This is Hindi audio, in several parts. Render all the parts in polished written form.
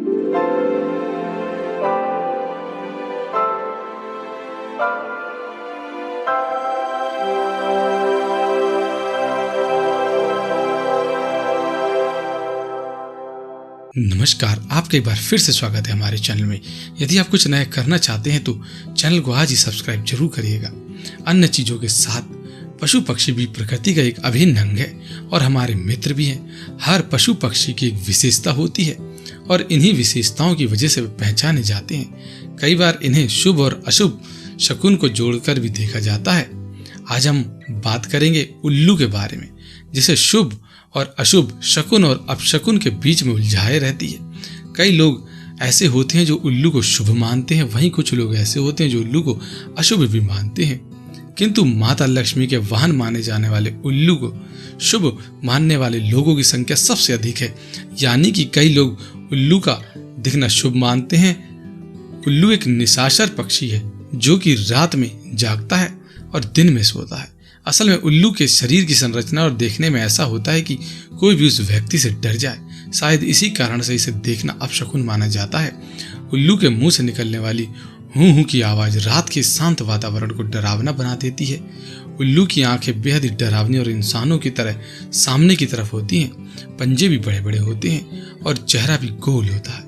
नमस्कार, आपका एक बार फिर से स्वागत है हमारे चैनल में। यदि आप कुछ नया करना चाहते हैं तो चैनल को आज ही सब्सक्राइब जरूर करिएगा। अन्य चीजों के साथ पशु पक्षी भी प्रकृति का एक अभिन्न अंग है और हमारे मित्र भी हैं। हर पशु पक्षी की एक विशेषता होती है और इन्हीं विशेषताओं की वजह से वे पहचाने जाते हैं। कई बार इन्हें शुभ और अशुभ शकुन को जोड़कर भी देखा जाता है। आज हम बात करेंगे उल्लू के बारे में, जिसे शुभ और अशुभ शकुन और अपशकुन के बीच में उलझाए रहती है। कई लोग ऐसे होते हैं जो उल्लू को शुभ मानते हैं, वहीं कुछ लोग ऐसे होते हैं जो उल्लू को अशुभ भी मानते हैं। किंतु माता लक्ष्मी के वाहन माने जाने वाले उल्लू को शुभ मानने वाले लोगों की संख्या सबसे अधिक है। यानी कि कई लोग उल्लू का दिखना शुभ मानते हैं। उल्लू एक निशाचर पक्षी है जो कि रात में जागता है और दिन में सोता है। असल में उल्लू के शरीर की संरचना और देखने में ऐसा होता है कि कोई भी उस व्यक्ति से डर जाए। शायद इसी कारण से इसे देखना अपशकुन माना जाता है। उल्लू के मुंह से निकलने वाली हूं हूं की आवाज रात के शांत वातावरण को डरावना बना देती है। उल्लू की आंखें बेहद ही डरावनी और इंसानों की तरह सामने की तरफ होती हैं। पंजे भी बड़े बड़े होते हैं और चेहरा भी गोल होता है।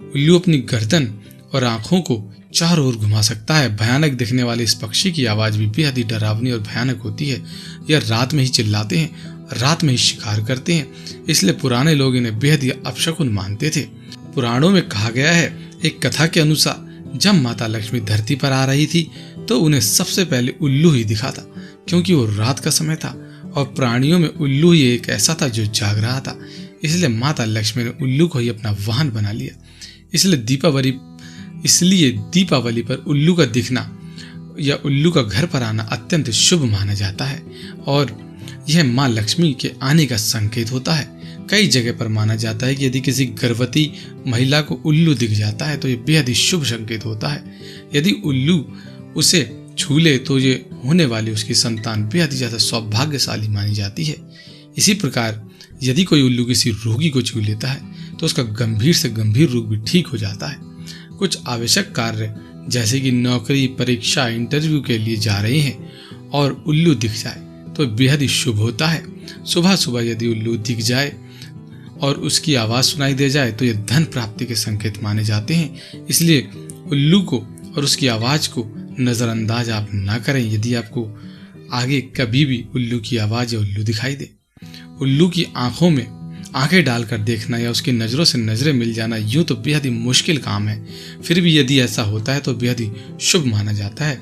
उल्लू अपनी गर्दन और आंखों को चारों ओर घुमा सकता है। भयानक दिखने वाले इस पक्षी की आवाज भी बेहद ही डरावनी और भयानक होती है। यह रात में ही चिल्लाते हैं, रात में ही शिकार करते हैं, इसलिए पुराने लोग इन्हें बेहद ही अपशकुन मानते थे। पुराणों में कहा गया है, एक कथा के अनुसार जब माता लक्ष्मी धरती पर आ रही थी तो उन्हें सबसे पहले उल्लू ही दिखा था, क्योंकि वो रात का समय था और प्राणियों में उल्लू ही एक ऐसा था जो जाग रहा था। इसलिए माता लक्ष्मी ने उल्लू को ही अपना वाहन बना लिया। इसलिए दीपावली पर उल्लू का दिखना या उल्लू का घर पर आना अत्यंत शुभ माना जाता है और यह मां लक्ष्मी के आने का संकेत होता है। कई जगह पर माना जाता है कि यदि किसी गर्भवती महिला को उल्लू दिख जाता है तो यह बेहद ही शुभ संकेत होता है। यदि उल्लू उसे छू ले तो ये होने वाली उसकी संतान बेहद ही ज्यादा सौभाग्यशाली मानी जाती है। इसी प्रकार यदि कोई उल्लू किसी रोगी को छू लेता है तो उसका गंभीर से गंभीर रोग भी ठीक हो जाता है। कुछ आवश्यक कार्य जैसे कि नौकरी, परीक्षा, इंटरव्यू के लिए जा रहे हैं और उल्लू दिख जाए तो बेहद ही शुभ होता है। सुबह सुबह यदि उल्लू दिख जाए और उसकी आवाज सुनाई दे जाए तो यह धन प्राप्ति के संकेत माने जाते हैं। इसलिए उल्लू को और उसकी आवाज को नजरअंदाज आप ना करें। यदि आपको आगे कभी भी उल्लू की आवाज या उल्लू दिखाई दे, उल्लू की आंखों में आंखें डालकर देखना या उसकी नजरों से नजरें मिल जाना यूं तो बेहद ही मुश्किल काम है, फिर भी यदि ऐसा होता है तो बेहद ही शुभ माना जाता है।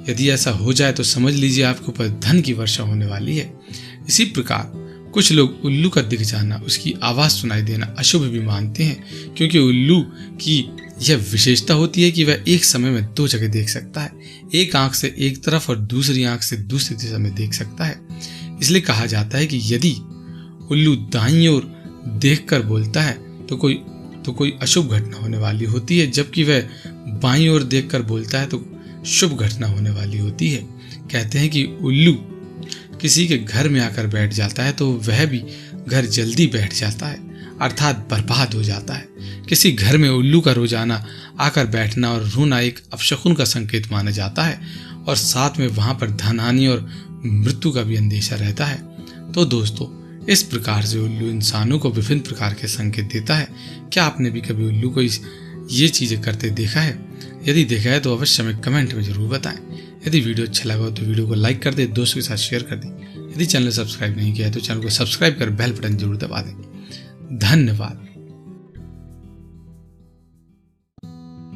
यदि ऐसा हो जाए तो समझ लीजिए आपके ऊपर धन की वर्षा होने वाली है। इसी प्रकार कुछ लोग उल्लू का दिख जाना, उसकी आवाज सुनाई देना अशुभ भी मानते हैं, क्योंकि उल्लू की यह विशेषता होती है कि वह एक समय में दो जगह देख सकता है। एक आंख से एक तरफ और दूसरी आंख से दूसरी दिशा में देख सकता है। इसलिए कहा जाता है कि यदि उल्लू दाईं ओर देखकर बोलता है तो कोई अशुभ घटना होने वाली होती है, जबकि वह बाईं ओर देखकर बोलता है तो शुभ घटना होने वाली होती है। कहते हैं कि उल्लू किसी के घर में आकर बैठ जाता है तो वह भी घर जल्दी बैठ जाता है, अर्थात बर्बाद हो जाता है। किसी घर में उल्लू का रोजाना आकर बैठना और रोना एक अपशकुन का संकेत माना जाता है और साथ में वहां पर धनहानि और मृत्यु का भी अंदेशा रहता है। तो दोस्तों, इस प्रकार से उल्लू इंसानों को विभिन्न प्रकार के संकेत देता है। क्या आपने भी कभी उल्लू को ये चीजें करते देखा है? यदि देखा है तो अवश्य हमें कमेंट में जरूर बताएं। यदि वीडियो अच्छा लगा हो तो वीडियो को लाइक कर दें, दोस्तों के साथ शेयर कर दें। यदि चैनल सब्सक्राइब नहीं किया है तो चैनल को सब्सक्राइब कर बेल बटन जरूर दबा दें। धन्यवाद।